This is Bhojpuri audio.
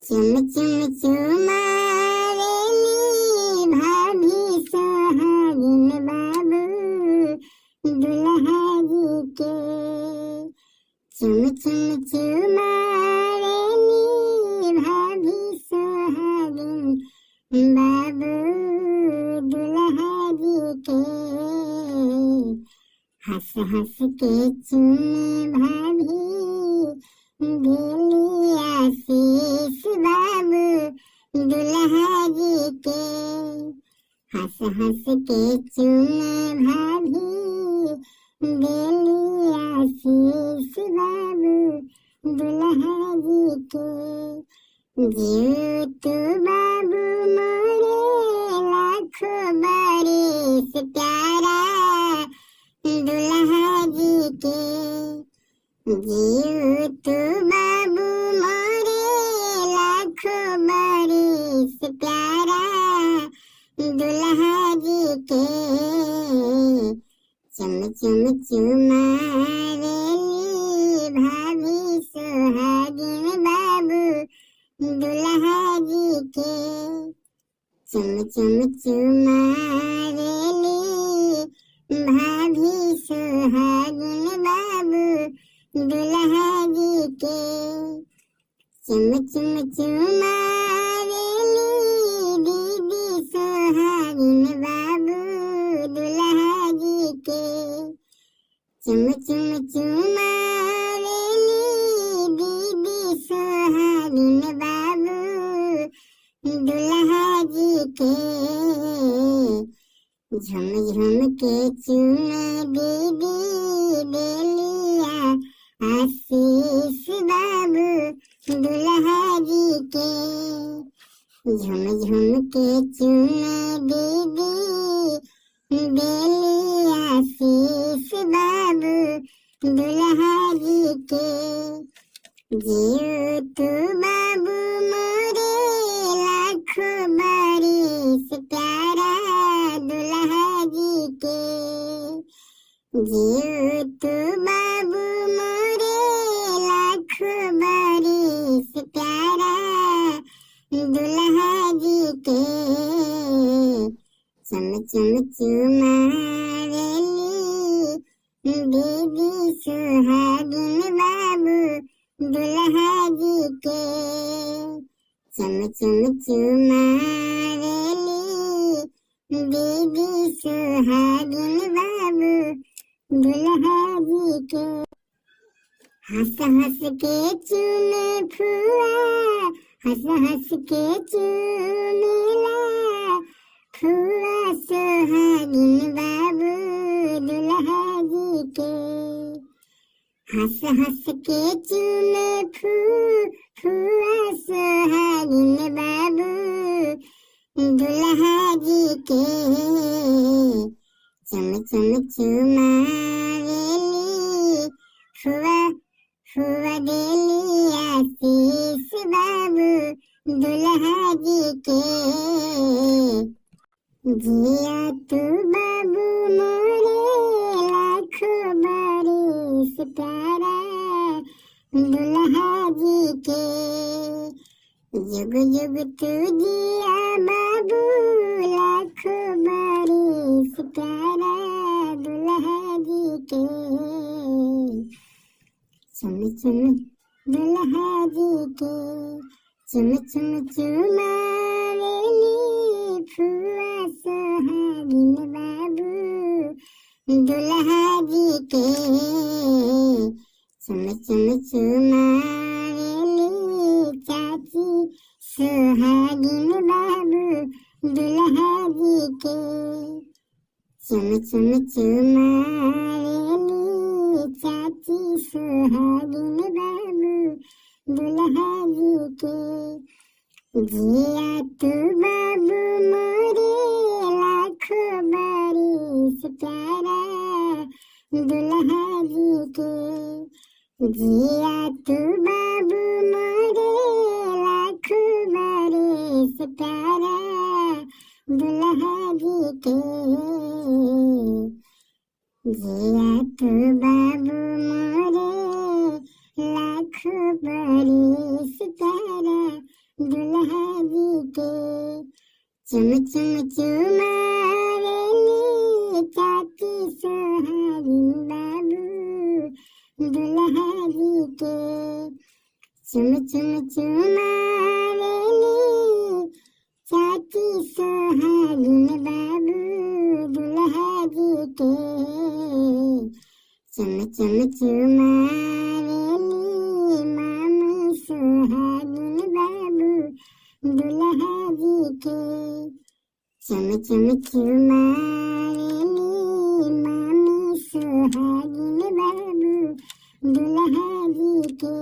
चुम चुम चुमावेली भाभी सोहागिन बाबू दुल्हा जी के। चुम चुम चुमावेली भाभी सोहागिन बाबू दुल्हा जी के। हंस हंस के चुमे भाभी दिली आशीष बाबू दुल्हा जी के। हंस हंस के चुमे भाभी दिली आशीष बाबू दुल्हा जी के। जीत बाबू मोरे लाखों बरिस प्यारा दुल्हा जी के। जीत बाबू मोरे लाखों बरिस प्यारा दुल्हा जी के। चुम चुम चुमावेली भाभी सोहागिन बाबू दुल्हा जी के। चुम चुम चुमावेली भाभी सोहागिन बाबू दुल्हा जी के। चुम चुम चुमावेली दीदी सोहागिन बाबू दुल्हा जी के। चुम चुम चुमावेली दीदी सोहागिन बाबू दुल्हा जी के। झुम झुम के चुमे दीदी देलिया आशीष बाबू दुल्हा जी के। झुम झुम के चुमे दीदी देलिया आशीष बाबू दुल्हा जी के। जीत बाबू मोरे लाखों बरिस प्यारा दुल्हा जी के। जीत बाबू मोरे लाखों बरिस प्यारा दुल्हा जी के। चुम चुम चुमावेली दीदी सोहागिन बाबू दुल्हा जी के। चुम चुम चुमावेली दीदी सोहागिन बाबू दुल्हा जी के। हंस हंस के चुमे फुआ हंस हंस के चुमेला फुआ सोहागिन बाबू दुल्हा जी के। हंस हंस के चुमे फुआ सोहागिन बाबू दुल्हा जी के। चुम चुम चुमावेली फुआ देली आशीष बाबू दुल्हा जी के। जिया तू बाबू मोरे लाखों बरिस प्यारा दुल्हा जी के। जुग जुग तू जिया बाबू लाखों बरिस प्यारा दुल्हा जी के। चुम चुम दुल्हा जी के। चुम चुम चुमावेली फुआ सोहागिन बाबू दुल्हा जी के। चुम चुम चुमावेली चाची सोहागिन बाबू दुल्हा जी के। चुम चुम चुमावेली चाची सोहागिन बाबू दुल्हा जी के। जिया तू बाबू मोरे लाखों बरिस प्यारा दुल्हा जी के। जिया तू बाबू मोरे लाखों बरिस प्यारा दुल्हा जी के। जिया तू बाबू मोरे लाखों बरिस प्यारा दुल्हा जी के चुम चुम चुमावेली चाची सोहागिन बाबू दुल्हा जी के चुम चुम चुमावेली चाची सोहागिन बाबू दुल्हा जी के चुम चुम चुमावेली मामी सोहागिन बाबू दुल्हा जी के चुम चुम चुमावेली मामी सोहागिन बाबू दुल्हा जी के।